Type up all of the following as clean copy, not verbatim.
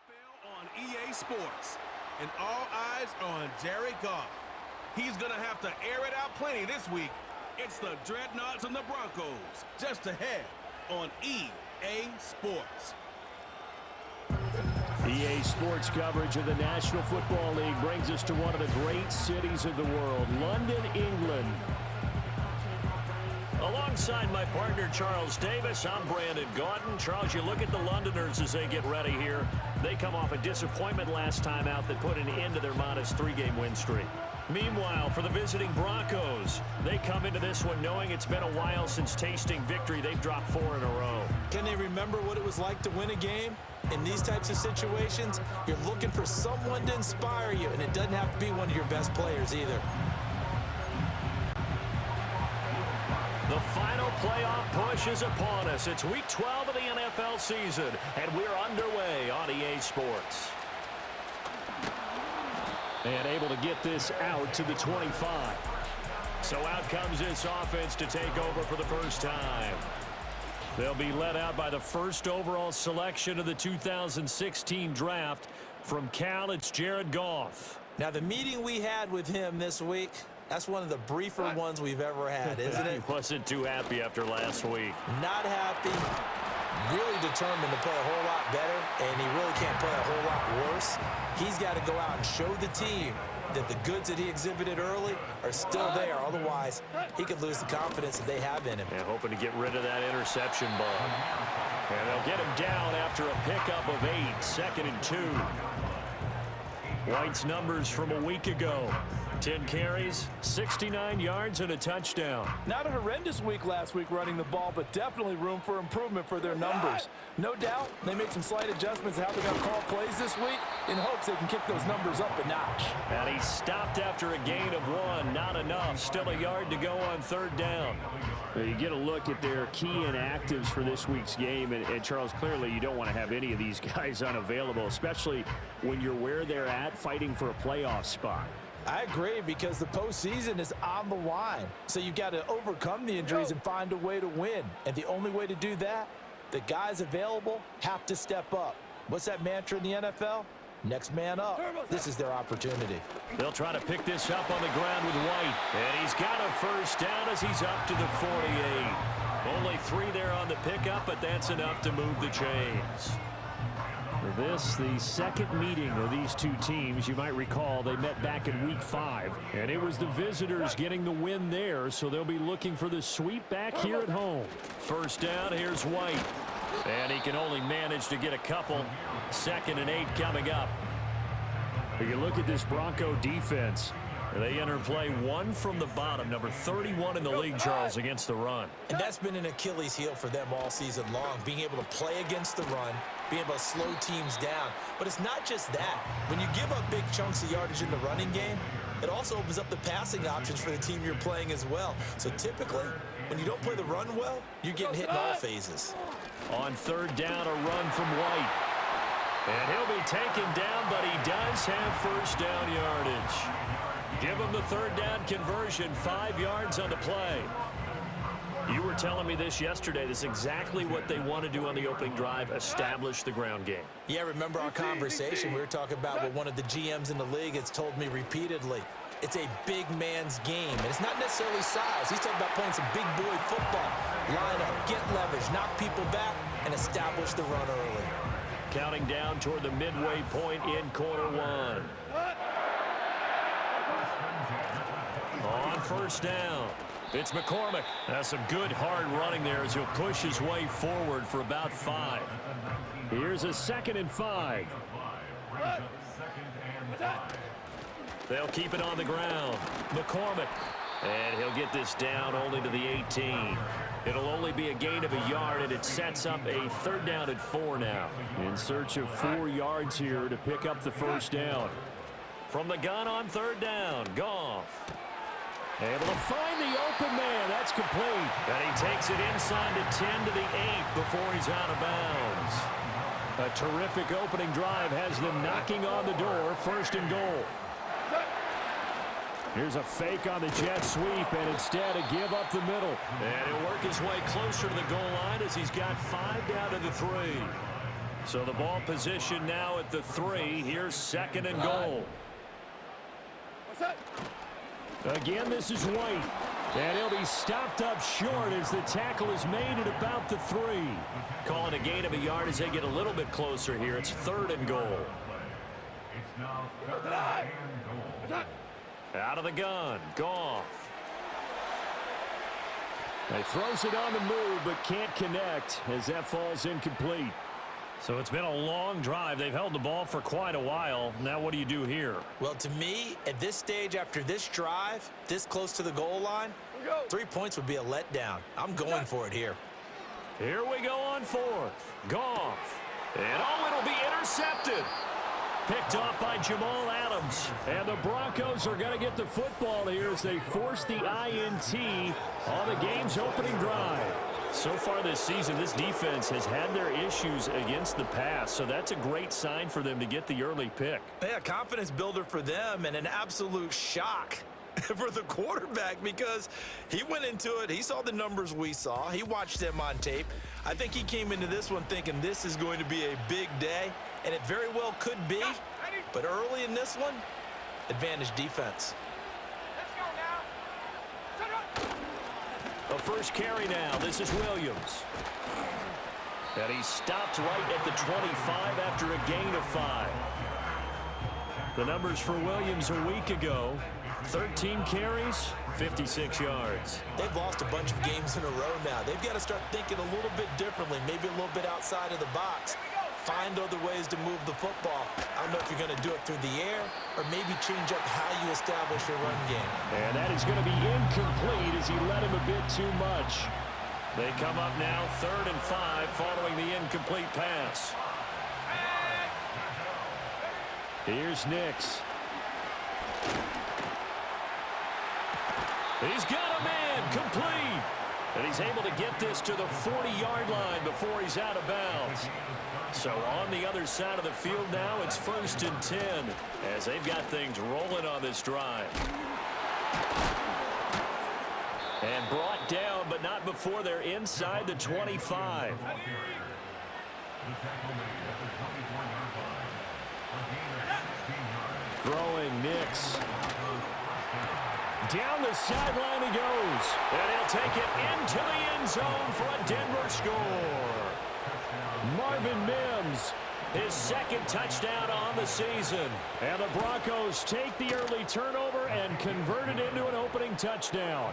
NFL on EA Sports, and all eyes are on Jared Goff. He's going to have to air it out plenty this week. It's the Dreadnoughts and the Broncos, just ahead on EA Sports. EA Sports coverage of the National Football League brings us to one of the great cities of the world, London, England. Alongside my partner, Charles Davis, I'm Brandon Gaudin. Charles, you look at the Londoners as they get ready here. They come off a disappointment last time out that put an end to their modest 3-game win streak. Meanwhile, for the visiting Broncos, they come into this one knowing it's been a while since tasting victory. They've dropped 4 in a row. Can they remember what it was like to win a game? In these types of situations, you're looking for someone to inspire you, and it doesn't have to be one of your best players either. The final playoff push is upon us. It's Week 12 of the NFL season, and we're underway on EA Sports. And able to get this out to the 25. So out comes this offense to take over for the first time. They'll be led out by the first overall selection of the 2016 draft. From Cal, it's Jared Goff. Now, the meeting we had with him this week, that's one of the briefer ones we've ever had, isn't it? He wasn't too happy after last week. Not happy. Really determined to play a whole lot better, and he really can't play a whole lot worse. He's got to go out and show the team that the goods that he exhibited early are still there. Otherwise, he could lose the confidence that they have in him. And hoping to get rid of that interception bug. And they'll get him down after a pickup of 8, 2nd and 2. White's numbers from a week ago. 10 carries, 69 yards, and a touchdown. Not a horrendous week last week running the ball, but definitely room for improvement for their numbers. No doubt, they made some slight adjustments to how they're going to call plays this week in hopes they can kick those numbers up a notch. And he stopped after a gain of 1. Not enough. Still a yard to go on 3rd down. Well, you get a look at their key inactives for this week's game, and Charles, clearly you don't want to have any of these guys unavailable, especially when you're where they're at fighting for a playoff spot. I agree, because the postseason is on the line. So you've got to overcome the injuries and find a way to win. And the only way to do that, the guys available have to step up. What's that mantra in the NFL? Next man up. This is their opportunity. They'll try to pick this up on the ground with White. And he's got a first down as he's up to the 48. Only 3 there on the pickup, but that's enough to move the chains. For this, the second meeting of these two teams. You might recall they met back in Week 5, and it was the visitors getting the win there, so they'll be looking for the sweep back here at home. First down, here's White, and he can only manage to get a couple. 2nd and 8 coming up. You look at this Bronco defense. They enter play 1 from the bottom, number 31 in the league, Charles, against the run. And that's been an Achilles heel for them all season long, being able to play against the run, being able to slow teams down. But it's not just that. When you give up big chunks of yardage in the running game, it also opens up the passing options for the team you're playing as well. So typically, when you don't play the run well, you're getting hit in all phases. On 3rd down, a run from White. And he'll be taken down, but he does have first down yardage. Give him the 3rd down conversion, 5 yards on the play. You were telling me this yesterday. This is exactly what they want to do on the opening drive, establish the ground game. Yeah, remember our conversation? We were talking about what one of the GMs in the league has told me repeatedly. It's a big man's game, and it's not necessarily size. He's talking about playing some big boy football. Line up, get leverage, knock people back, and establish the run early. Counting down toward the midway point in quarter 1. On first down, it's McCormick. That's some good hard running there as he'll push his way forward for about 5. Here's a 2nd and 5. They'll keep it on the ground. McCormick. And he'll get this down only to the 18. It'll only be a gain of a yard, and it sets up a 3rd down at 4 now. In search of 4 yards here to pick up the first down. From the gun on 3rd down, Goff. Able to find the open man. That's complete. And he takes it inside the 10 to the 8 before he's out of bounds. A terrific opening drive has them knocking on the door. 1st and goal. Here's a fake on the jet sweep, and instead a give up the middle. And he'll work his way closer to the goal line as he's got 5 down to the 3. So the ball position now at the 3. Here's 2nd and goal. Again, this is White. And he'll be stopped up short as the tackle is made at about the 3. Calling a gain of a yard as they get a little bit closer here. It's 3rd and goal. Out of the gun, Goff. He throws it on the move but can't connect as that falls incomplete. So it's been a long drive. They've held the ball for quite a while. Now what do you do here? Well, to me, at this stage after this drive, this close to the goal line, 3 points would be a letdown. I'm going for it here. Here we go on 4th. Goff. And it'll be intercepted. Picked off by Jamal Adams. And the Broncos are going to get the football here as they force the INT on the game's opening drive. So far this season, this defense has had their issues against the pass, so that's a great sign for them to get the early pick. Yeah, confidence builder for them and an absolute shock for the quarterback because he went into it. He saw the numbers we saw. He watched them on tape. I think he came into this one thinking this is going to be a big day, and it very well could be. But early in this one, advantage defense. The first carry now. This is Williams. And he stopped right at the 25 after a gain of 5. The numbers for Williams a week ago, 13 carries, 56 yards. They've lost a bunch of games in a row now. They've got to start thinking a little bit differently, maybe a little bit outside of the box. Find other ways to move the football. I don't know if you're going to do it through the air or maybe change up how you establish your run game. And that is going to be incomplete as he led him a bit too much. They come up now 3rd and 5 following the incomplete pass. Here's Nix. He's got a man complete. And he's able to get this to the 40-yard line before he's out of bounds. So on the other side of the field now, it's 1st and 10 as they've got things rolling on this drive. And brought down, but not before they're inside the 25. Throwing Nix. Down the sideline he goes. And he'll take it into the end zone for a Denver score. Marvin Mims, his 2nd touchdown on the season. And the Broncos take the early turnover and convert it into an opening touchdown.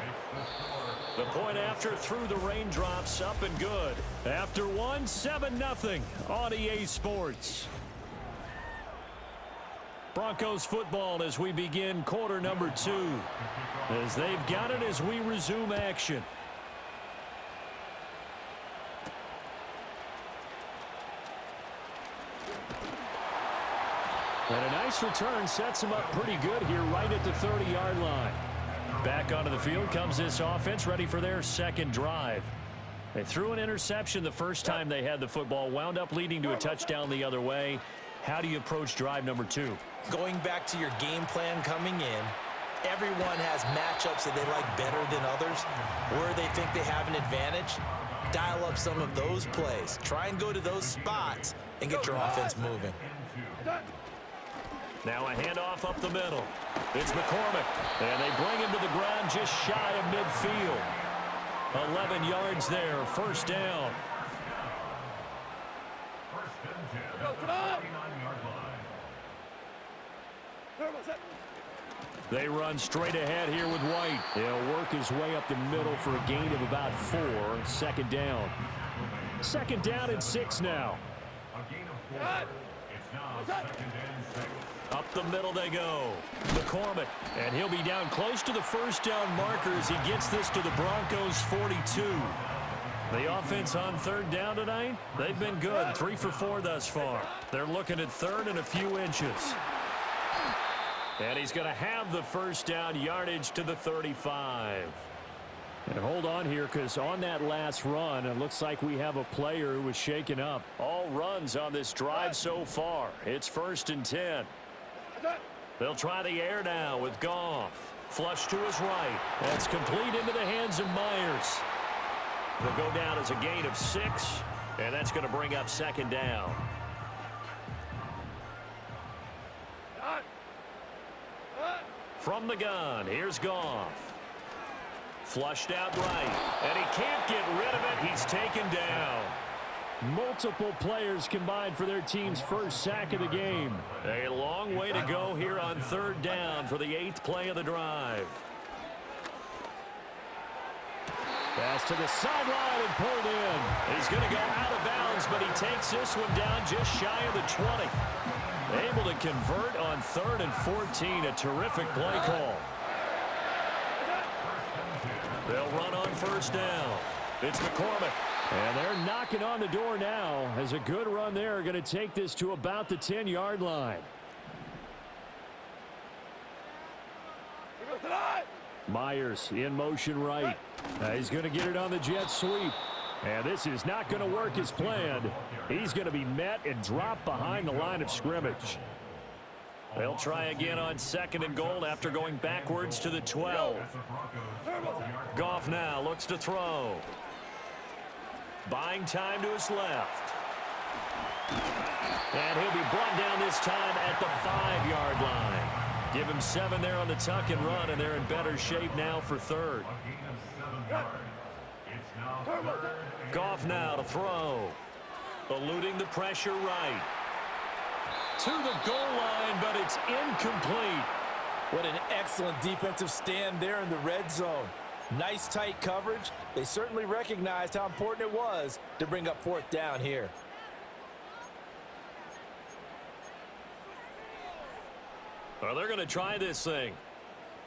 The point after through the raindrops, up and good. After 1, 7-0 on EA Sports. Broncos football as we begin quarter number 2. As they've got it as we resume action. And a nice return sets him up pretty good here right at the 30-yard line. Back onto the field comes this offense ready for their 2nd drive. They threw an interception the first time they had the football, wound up leading to a touchdown the other way. How do you approach drive number 2? Going back to your game plan coming in, everyone has matchups that they like better than others, where they think they have an advantage. Dial up some of those plays. Try and go to those spots and get your offense moving. Now a handoff up the middle. It's McCormick. And they bring him to the ground just shy of midfield. 11 yards there, 1st down. They run straight ahead here with White. He'll work his way up the middle for a gain of about 4. 2nd down. 2nd down and 6 now. Up the middle they go. McCormick. And he'll be down close to the 1st down marker as he gets this to the Broncos 42. The offense on 3rd down tonight, they've been good. 3 for 4 thus far. They're looking at 3rd and a few inches. And he's going to have the 1st down, yardage to the 35. And hold on here, because on that last run, it looks like we have a player who was shaken up. All runs on this drive so far. It's 1st and 10. They'll try the air now with Goff. Flush to his right. That's complete into the hands of Myers. They'll go down as a gain of 6, and that's going to bring up 2nd down. From the gun, here's Goff. Flushed out right, and he can't get rid of it. He's taken down. Multiple players combined for their team's first sack of the game. A long way to go here on third down for the 8th play of the drive. Pass to the sideline and pulled in. He's going to go out of bounds, but he takes this one down just shy of the 20. Able to convert on 3rd and 14. A terrific play call. They'll run on first down. It's McCormick. And they're knocking on the door now as a good run there. Going to take this to about the 10-yard line. Myers in motion right. He's going to get it on the jet sweep. And this is not going to work as planned. He's going to be met and dropped behind the line of scrimmage. They'll try again on 2nd and goal after going backwards to the 12. Goff now looks to throw. Buying time to his left. And he'll be brought down this time at the 5-yard line. Give him 7 there on the tuck and run, and they're in better shape now for 3rd. Goff now to throw. Eluding the pressure right. To the goal line, but it's incomplete. What an excellent defensive stand there in the red zone. Nice tight coverage. They certainly recognized how important it was to bring up 4th down here. Well, they're going to try this thing.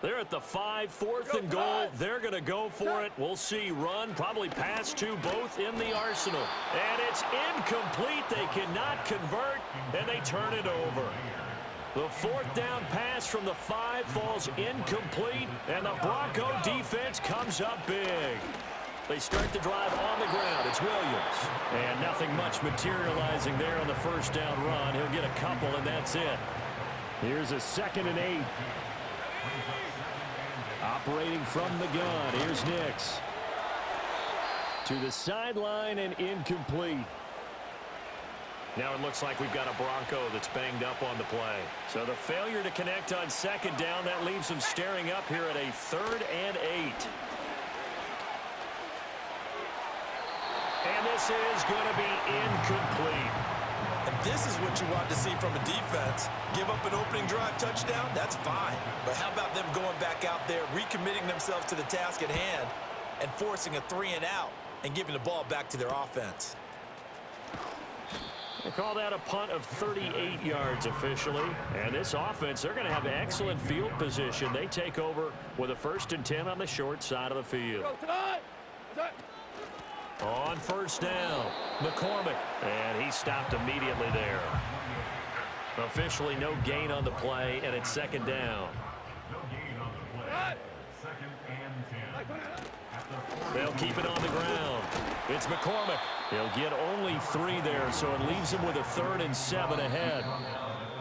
They're at the 5, 4th and goal. They're going to go for it. We'll see. Run, probably pass to both in the arsenal. And it's incomplete. They cannot convert, and they turn it over. The 4th down pass from the 5 falls incomplete, and the Bronco defense comes up big. They start the drive on the ground. It's Williams. And nothing much materializing there on the first down run. He'll get a couple, and that's it. Here's a 2nd and 8. Operating from the gun. Here's Nix. To the sideline and incomplete. Now it looks like we've got a Bronco that's banged up on the play. So the failure to connect on 2nd down, that leaves them staring up here at a 3rd and 8. And this is going to be incomplete. And this is what you want to see from a defense. Give up an opening drive touchdown, that's fine. But how about them going back out there, recommitting themselves to the task at hand, and forcing a 3 and out and giving the ball back to their offense? They call that a punt of 38 yards officially. And this offense, they're going to have excellent field position. They take over with a 1st and 10 on the short side of the field. On first down, McCormick. And he stopped immediately there. Officially no gain on the play, and it's 2nd down. They'll keep it on the ground. It's McCormick. He'll get only 3 there, so it leaves him with a 3rd and 7 ahead.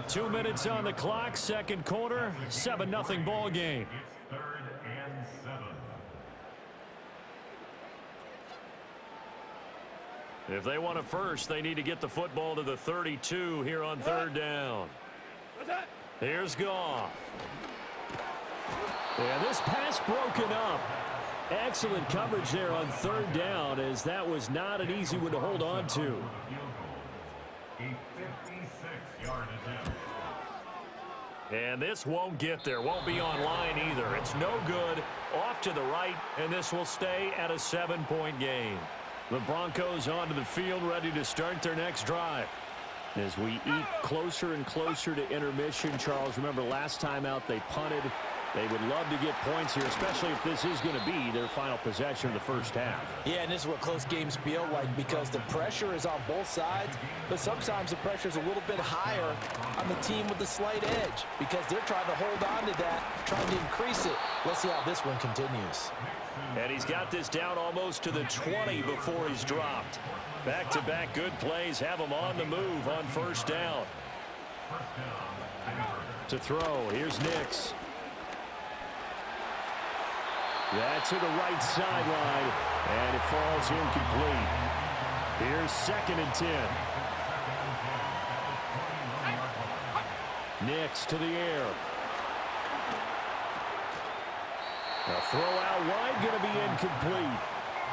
2 minutes on the clock, 2nd quarter, 7-0 ball game. If they want a first, they need to get the football to the 32 here on 3rd down. Here's Goff. Yeah, this pass broken up. Excellent coverage there on 3rd down, as that was not an easy one to hold on to. And this won't get there, won't be online either. It's no good, off to the right, and this will stay at a 7-point game. The Broncos onto the field, ready to start their next drive. As we eat closer and closer to intermission, Charles, remember last time out they punted. They would love to get points here, especially if this is going to be their final possession of the first half. Yeah, and this is what close games feel like, because the pressure is on both sides, but sometimes the pressure is a little bit higher on the team with the slight edge, because they're trying to hold on to that, trying to increase it. Let's see how this one continues. And he's got this down almost to the 20 before he's dropped. Back-to-back good plays have him on the move on first down. To throw, here's Nix. That's to the right sideline, and it falls incomplete. Here's 2nd and 10. Nix to the air. A throw out wide, going to be incomplete.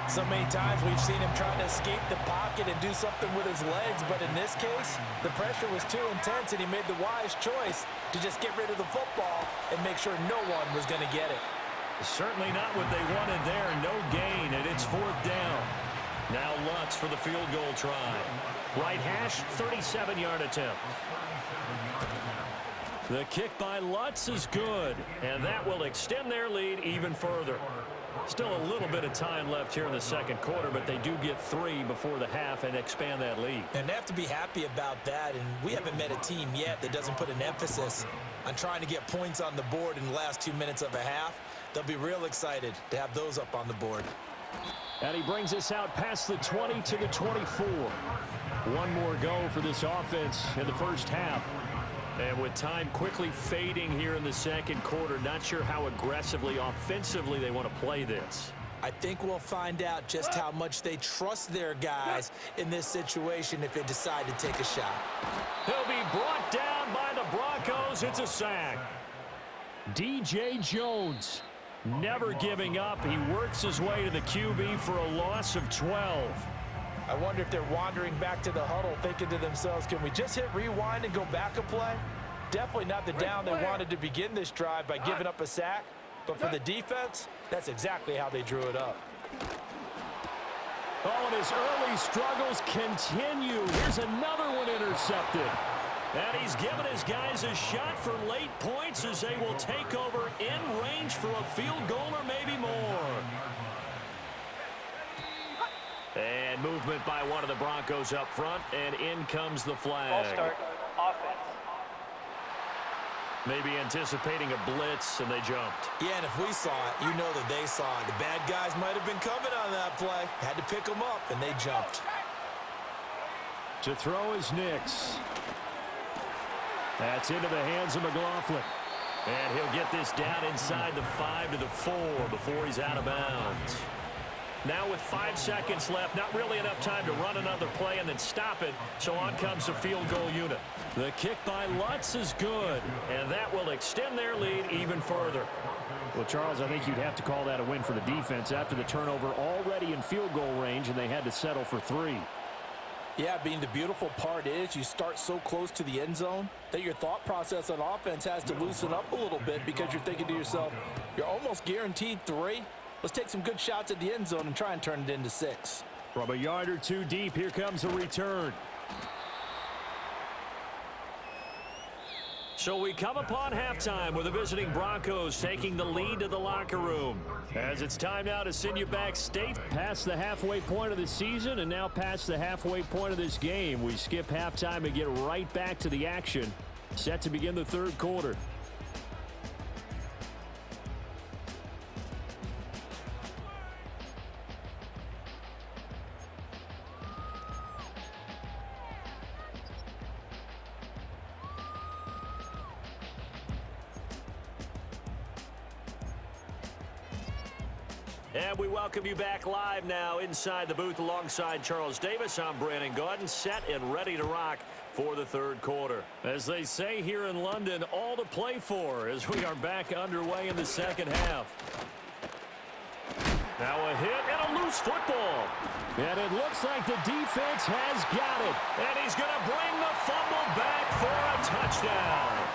So many times we've seen him trying to escape the pocket and do something with his legs, but in this case, the pressure was too intense, and he made the wise choice to just get rid of the football and make sure no one was going to get it. Certainly not what they wanted there. No gain, and it's 4th down. Now Lutz for the field goal try. Right hash, 37-yard attempt. The kick by Lutz is good, and that will extend their lead even further. Still a little bit of time left here in the second quarter, but they do get 3 before the half and expand that lead. And they have to be happy about that, and we haven't met a team yet that doesn't put an emphasis on trying to get points on the board in the last 2 minutes of a half. They'll be real excited to have those up on the board. And he brings us out past the 20 to the 24. One more go for this offense in the first half. And with time quickly fading here in the second quarter, not sure how aggressively, offensively they want to play this. I think we'll find out just how much they trust their guys in this situation if they decide to take a shot. He'll be brought down by the Broncos. It's a sack. DJ Jones, never giving up. He works his way to the QB for a loss of 12. I wonder if they're wandering back to the huddle thinking to themselves, can we just hit rewind and go back a play? Definitely not the down they wanted to begin this drive by giving up a sack. But for the defense, that's exactly how they drew it up. Oh, and his early struggles continue. Here's another one intercepted. And he's given his guys a shot for late points as they will take over in range for a field goal or maybe more. And movement by one of the Broncos up front, and in comes the flag. Ball start, offense. Maybe anticipating a blitz, and they jumped. Yeah, and if we saw it, you know that they saw it. The bad guys might have been coming on that play. Had to pick them up, and they jumped. To throw is Nix. That's into the hands of McLaughlin. And he'll get this down inside the 5 to the 4 before he's out of bounds. Now with 5 seconds left, not really enough time to run another play and then stop it, so on comes the field goal unit. The kick by Lutz is good, and that will extend their lead even further. Well, Charles, I think you'd have to call that a win for the defense after the turnover already in field goal range, and they had to settle for 3. Yeah, being the beautiful part is you start so close to the end zone that your thought process on offense has to loosen up a little bit because you're thinking to yourself, you're almost guaranteed 3. Let's take some good shots at the end zone and try and turn it into 6. From a yard or 2 deep, here comes a return. So we come upon halftime with the visiting Broncos taking the lead to the locker room. As it's time now to send you backstage past the halfway point of the season and now past the halfway point of this game. We skip halftime and get right back to the action. Set to begin the third quarter. And we welcome you back live now inside the booth alongside Charles Davis. I'm Brandon Gaudin, set and ready to rock for the third quarter. As they say here in London, all to play for as we are back underway in the second half. Now a hit and a loose football. And it looks like the defense has got it. And he's going to bring the fumble back for a touchdown.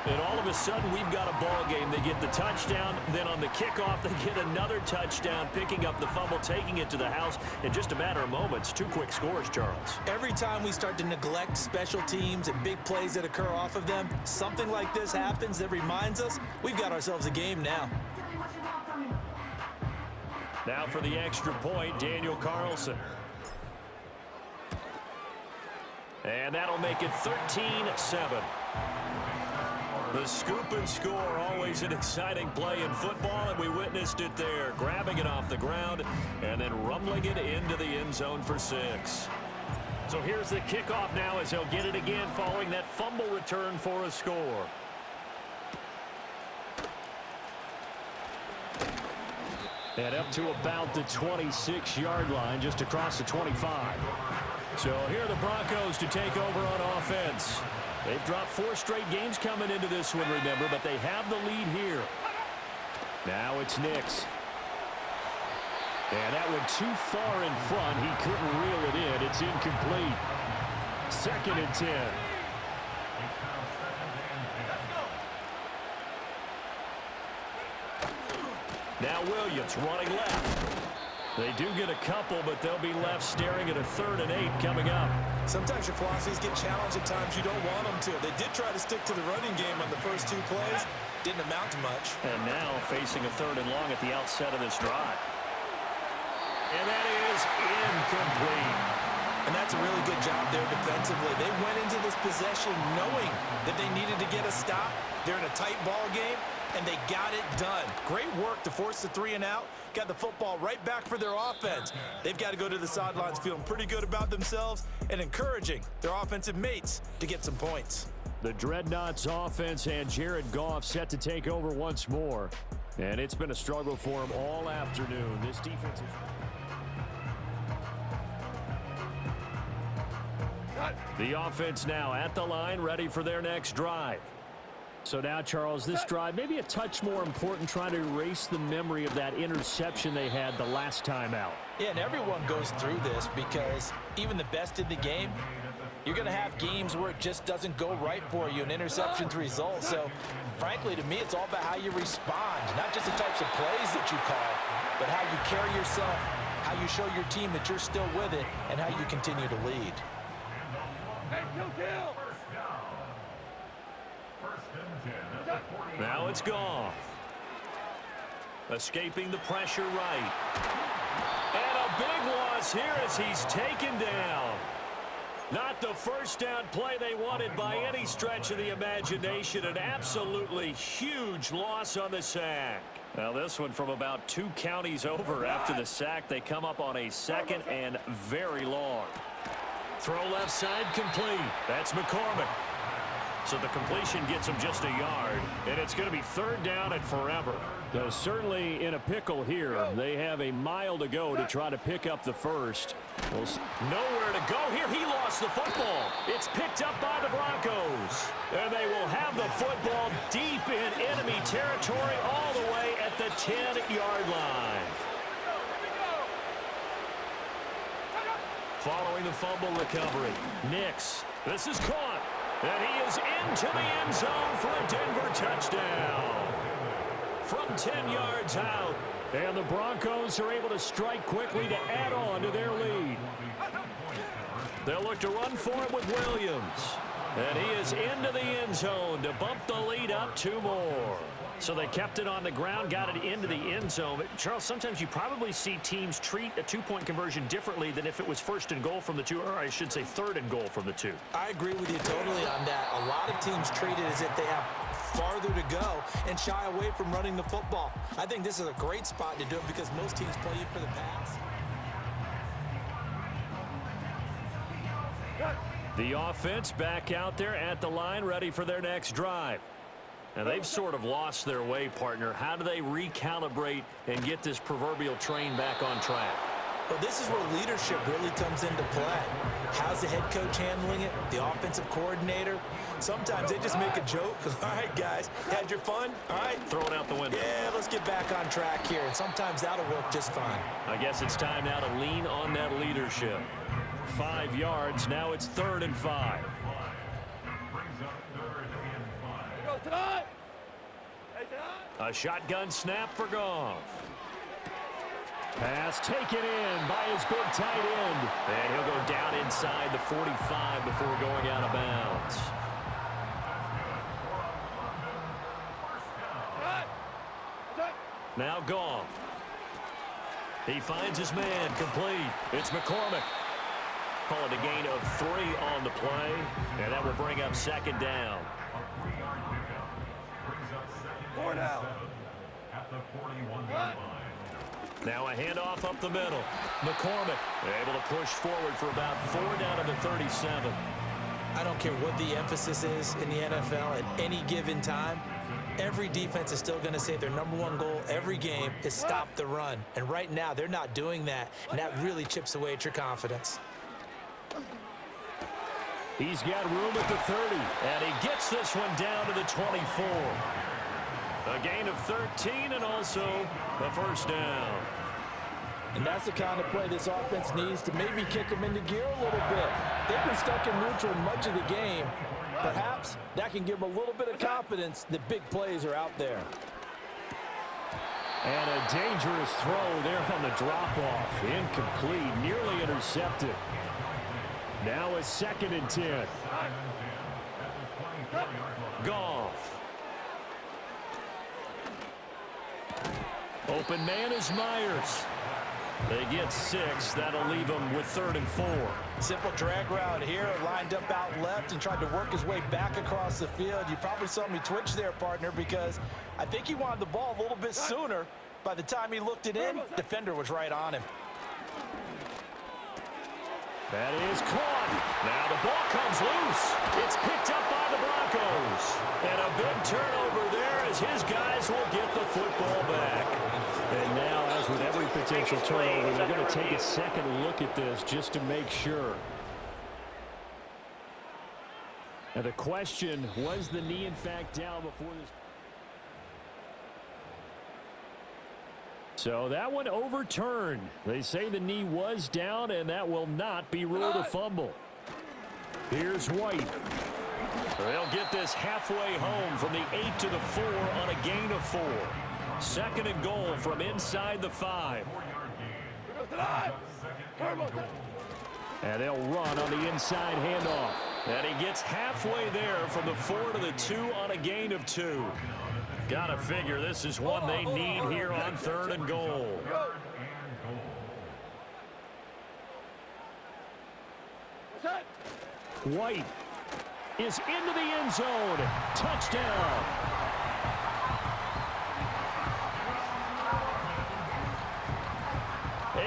And all of a sudden, we've got a ball game. They get the touchdown. Then on the kickoff, they get another touchdown, picking up the fumble, taking it to the house in just a matter of moments. 2 quick scores, Charles. Every time we start to neglect special teams and big plays that occur off of them, something like this happens that reminds us we've got ourselves a game now. Now for the extra point, Daniel Carlson. And that'll make it 13-7. The scoop and score, always an exciting play in football, and we witnessed it there, grabbing it off the ground and then rumbling it into the end zone for 6. So here's the kickoff now as he'll get it again following that fumble return for a score. And up to about the 26-yard line, just across the 25. So here are the Broncos to take over on offense. They've dropped 4 straight games coming into this one, remember, but they have the lead here. Now it's Nix. And that went too far in front. He couldn't reel it in. It's incomplete. 2nd and 10. Now Williams running left. They do get a couple, but they'll be left staring at a 3rd and 8 coming up. Sometimes your philosophies get challenged at times you don't want them to. They did try to stick to the running game on the first 2 plays. Didn't amount to much. And now facing a 3rd and long at the outset of this drive. And that is incomplete. And that's a really good job there defensively. They went into this possession knowing that they needed to get a stop. They're in a tight ball game, and they got it done. Great work to force the 3 and out. Got the football right back for their offense. They've got to go to the sidelines feeling pretty good about themselves and encouraging their offensive mates to get some points. The Dreadnoughts offense and Jared Goff set to take over once more. And it's been a struggle for him all afternoon. This defense is... The offense now at the line, ready for their next drive. So now, Charles, this drive maybe a touch more important, trying to erase the memory of that interception they had the last time out. Yeah, and everyone goes through this because even the best in the game, you're going to have games where it just doesn't go right for you, and interceptions result. So, frankly, to me, it's all about how you respond, not just the types of plays that you call, but how you carry yourself, how you show your team that you're still with it, and how you continue to lead. Now it's Goff. Escaping the pressure right. And a big loss here as he's taken down. Not the first down play they wanted by any stretch of the imagination. An absolutely huge loss on the sack. Now this one from about 2 counties over after the sack. They come up on a 2nd and very long. Throw left side complete. That's McCormick. So the completion gets him just a yard, and it's going to be 3rd down and forever. Though certainly in a pickle here. They have a mile to go to try to pick up the first. Well, nowhere to go here. He lost the football. It's picked up by the Broncos. And they will have the football deep in enemy territory all the way at the 10-yard line. Following the fumble recovery, Nix. This is caught. And he is into the end zone for a Denver touchdown. From 10 yards out. And the Broncos are able to strike quickly to add on to their lead. They'll look to run for it with Williams. And he is into the end zone to bump the lead up 2 more. So they kept it on the ground, got it into the end zone. But Charles, sometimes you probably see teams treat a 2-point conversion differently than if it was 1st and goal from the 2, or I should say 3rd and goal from the 2. I agree with you totally on that. A lot of teams treat it as if they have farther to go and shy away from running the football. I think this is a great spot to do it because most teams play you for the pass. The offense back out there at the line, ready for their next drive. And they've sort of lost their way, partner. How do they recalibrate and get this proverbial train back on track? Well, this is where leadership really comes into play. How's the head coach handling it? The offensive coordinator? Sometimes they just make a joke. All right, guys, had your fun? All right. Throw it out the window. Yeah, let's get back on track here. And sometimes that'll work just fine. I guess it's time now to lean on that leadership. 5 yards. Now it's 3rd and 5. A shotgun snap for Goff. Pass taken in by his big tight end. And he'll go down inside the 45 before going out of bounds. Now Goff. He finds his man complete. It's McCormick. Call it a gain of 3 on the play. And that will bring up 2nd down. Now a handoff up the middle. McCormick able to push forward for about 4 down to the 37. I don't care what the emphasis is in the NFL at any given time. Every defense is still going to say their #1 goal every game is stop the run. And right now, they're not doing that, and that really chips away at your confidence. He's got room at the 30, and he gets this one down to the 24. A gain of 13 and also a first down. And that's the kind of play this offense needs to maybe kick them into gear a little bit. They've been stuck in neutral much of the game. Perhaps that can give them a little bit of confidence that big plays are out there. And a dangerous throw there on the drop-off. Incomplete, nearly intercepted. Now a 2nd and 10. Goff. Open man is Myers. They get 6. That'll leave them with 3rd and 4. Simple drag route here, lined up out left and tried to work his way back across the field. You probably saw me twitch there, partner, because I think he wanted the ball a little bit sooner. By the time he looked it in, defender was right on him. That is caught. Now the ball comes loose. It's picked up by the Broncos. And a big turnover there as his guys will get the football back. And now, as with every potential turnover, they're going to take a second look at this just to make sure. Now the question, was the knee in fact down before this? So that one overturned. They say the knee was down, and that will not be ruled a fumble. Here's White. They'll get this halfway home from the 8 to the 4 on a gain of 4. 2nd and goal from inside the 5. And they'll run on the inside handoff. And he gets halfway there from the 4 to the 2 on a gain of 2. Gotta figure this is one they need here on 3rd and goal. White is into the end zone. Touchdown.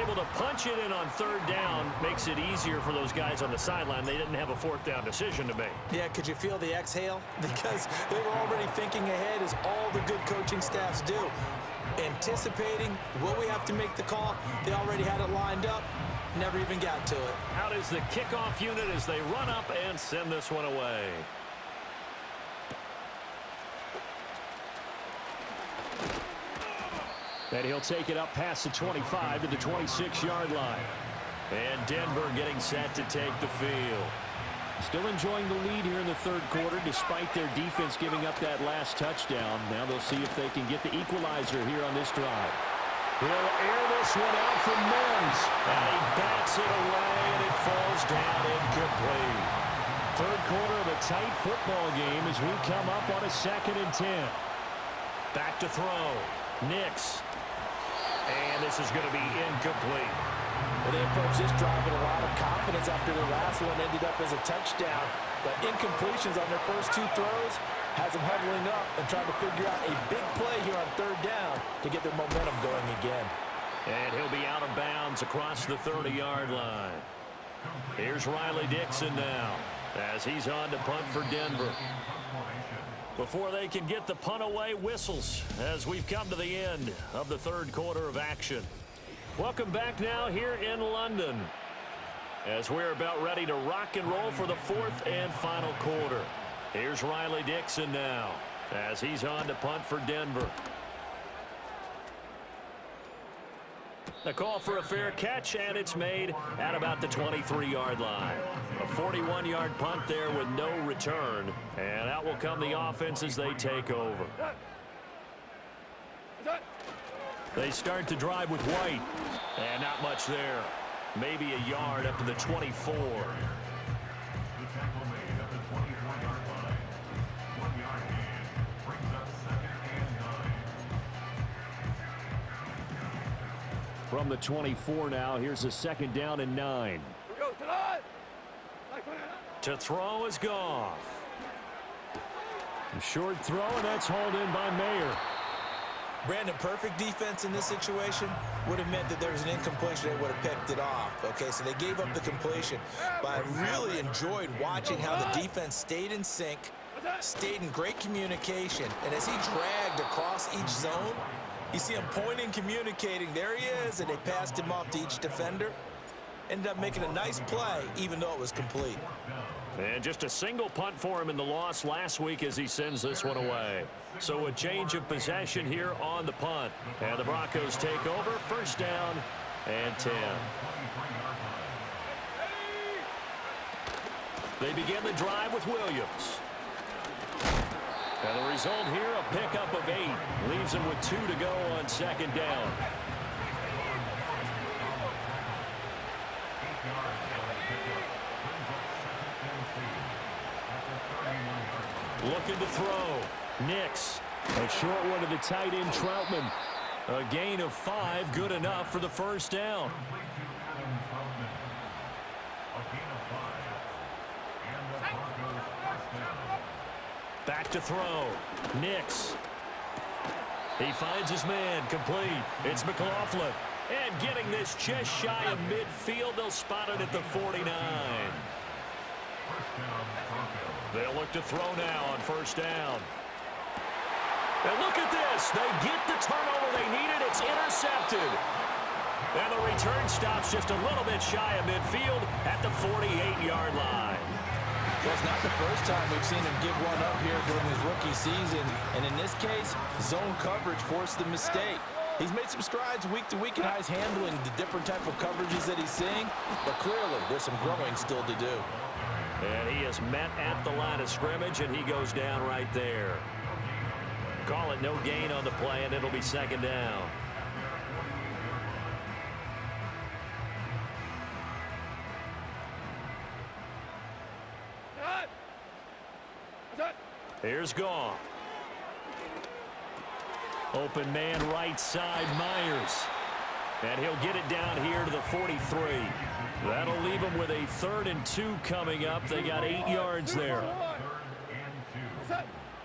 Able to punch it in on 3rd down makes it easier for those guys on the sideline. They didn't have a 4th down decision to make. Yeah, could you feel the exhale? Because they were already thinking ahead, as all the good coaching staffs do. Anticipating, will we have to make the call? They already had it lined up. Never even got to it. Out is the kickoff unit as they run up and send this one away. And he'll take it up past the 25 to the 26-yard line. And Denver getting set to take the field. Still enjoying the lead here in the 3rd quarter despite their defense giving up that last touchdown. Now they'll see if they can get the equalizer here on this drive. He'll air this one out for Mims. And he bats it away, and it falls down incomplete. 3rd quarter of a tight football game as we come up on a 2nd and 10. Back to throw. Nix. And this is going to be incomplete. Well, they approached this drive with a lot of confidence after their last one ended up as a touchdown. But incompletions on their first 2 throws has them huddling up and trying to figure out a big play here on 3rd down to get their momentum going again. And he'll be out of bounds across the 30-yard line. Here's Riley Dixon now as he's on to punt for Denver. Before they can get the punt away, whistles as we've come to the end of the 3rd quarter of action. Welcome back now here in London as we're about ready to rock and roll for the 4th and final quarter. Here's Riley Dixon now as he's on to punt for Denver. A call for a fair catch, and it's made at about the 23-yard line. A 41-yard punt there with no return, and out will come the offense as they take over. They start to drive with White, and not much there. Maybe a yard up to the 24. From the 24 now, here's a 2nd down and 9. To throw is Goff. A short throw, and that's hauled in by Mayer. Brandon, perfect defense in this situation would have meant that there was an incompletion that would have picked it off. Okay, so they gave up the completion. But I really enjoyed watching how the defense stayed in sync, stayed in great communication. And as he dragged across each zone, you see him pointing, communicating. There he is, and they passed him off to each defender. Ended up making a nice play, even though it was complete. And just a single punt for him in the loss last week as he sends this one away. So a change of possession here on the punt. And the Broncos take over, first down and 10. They begin the drive with Williams. And the result here, a pickup of 8. Leaves him with 2 to go on second down. Looking to throw. Nix. A short one to the tight end, Troutman. A gain of 5, good enough for the first down. Back to throw. Nix. He finds his man, complete. It's McLaughlin. And getting this just shy of midfield, they'll spot it at the 49. They'll look to throw now on first down. And look at this. They get the turnover they needed. It's intercepted. And the return stops just a little bit shy of midfield at the 48-yard line. Well, it's not the first time we've seen him give one up here during his rookie season. And in this case, zone coverage forced the mistake. He's made some strides week to week in how he's handling the different type of coverages that he's seeing. But clearly, there's some growing still to do. And he is met at the line of scrimmage, and he goes down right there. Call it no gain on the play, and it'll be second down. Here's Goff. Open man right side, Myers. And he'll get it down here to the 43. That'll leave him with a 3rd and 2 coming up. They got 8 yards there.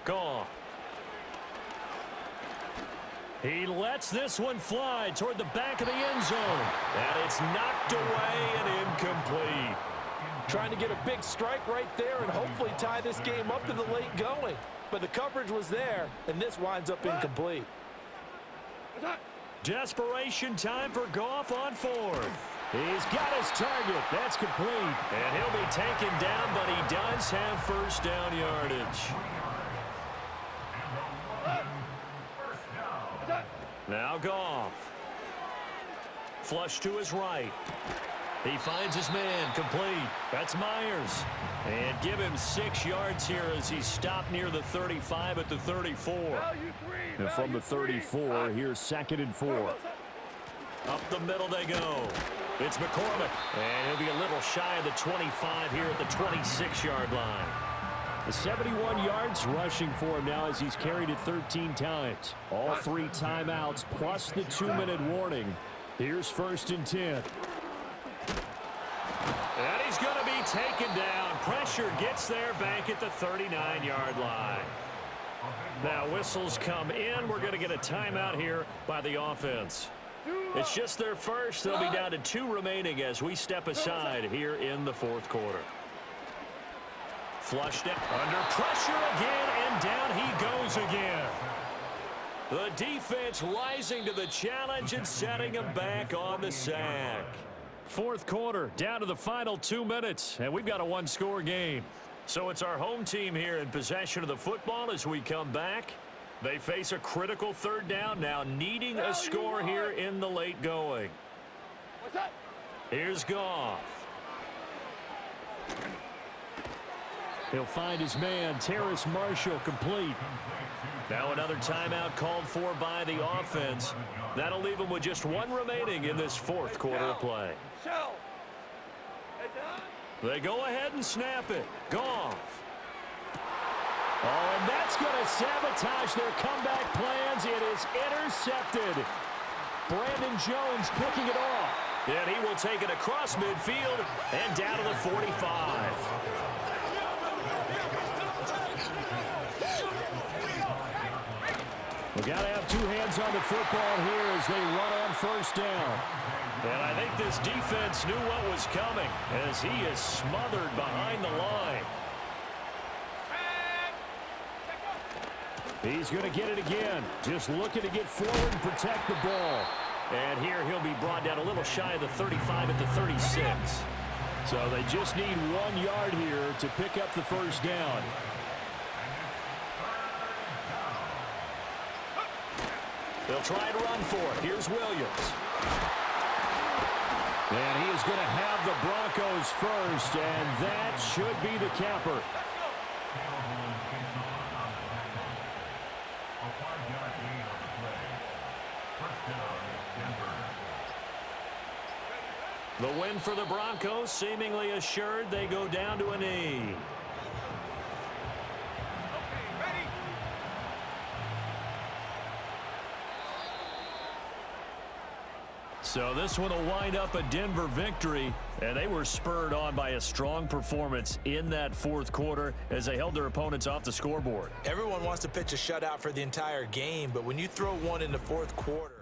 Goff. He lets this one fly toward the back of the end zone. And it's knocked away and incomplete. Trying to get a big strike right there and hopefully tie this game up to the late going. But the coverage was there, and this winds up incomplete. Desperation time for Goff on 4th. He's got his target. That's complete. And he'll be taken down, but he does have first down yardage. Now Goff. Flush to his right. He finds his man, complete. That's Myers. And give him 6 yards here as he's stopped near the 35 at the 34. And from the 34, here's 2nd and 4. Up the middle they go. It's McCormick. And he'll be a little shy of the 25 here at the 26-yard line. The 71 yards rushing for him now as he's carried it 13 times. All 3 timeouts plus the 2-minute warning. Here's 1st and 10. And he's going to be taken down. Pressure gets there back at the 39-yard line. Now whistles come in. We're going to get a timeout here by the offense. It's just their first. They'll be down to 2 remaining as we step aside here in the 4th quarter. Flushed it under pressure again, and down he goes again. The defense rising to the challenge and setting him back on the sack. 4th quarter, down to the final 2 minutes, and we've got a 1-score game. So it's our home team here in possession of the football as we come back. They face a critical 3rd down now, needing a score here in the late going. Here's Goff. He'll find his man, Terrace Marshall, complete. Now another timeout called for by the offense. That'll leave him with just 1 remaining in this 4th quarter of play. They go ahead and snap it. Goff. Oh, and that's going to sabotage their comeback plans. It is intercepted. Brandon Jones picking it off. And he will take it across midfield and down to the 45. We got to have 2 hands on the football here as they run on 1st down. And I think this defense knew what was coming as he is smothered behind the line. He's going to get it again. Just looking to get forward and protect the ball. And here he'll be brought down a little shy of the 35 at the 36. So they just need 1 yard here to pick up the first down. They'll try and run for it. Here's Williams. And he is going to have the Broncos first, and that should be the capper. The win for the Broncos seemingly assured. They go down to a knee. So this one will wind up a Denver victory, and they were spurred on by a strong performance in that fourth quarter as they held their opponents off the scoreboard. Everyone wants to pitch a shutout for the entire game, but when you throw one in the fourth quarter,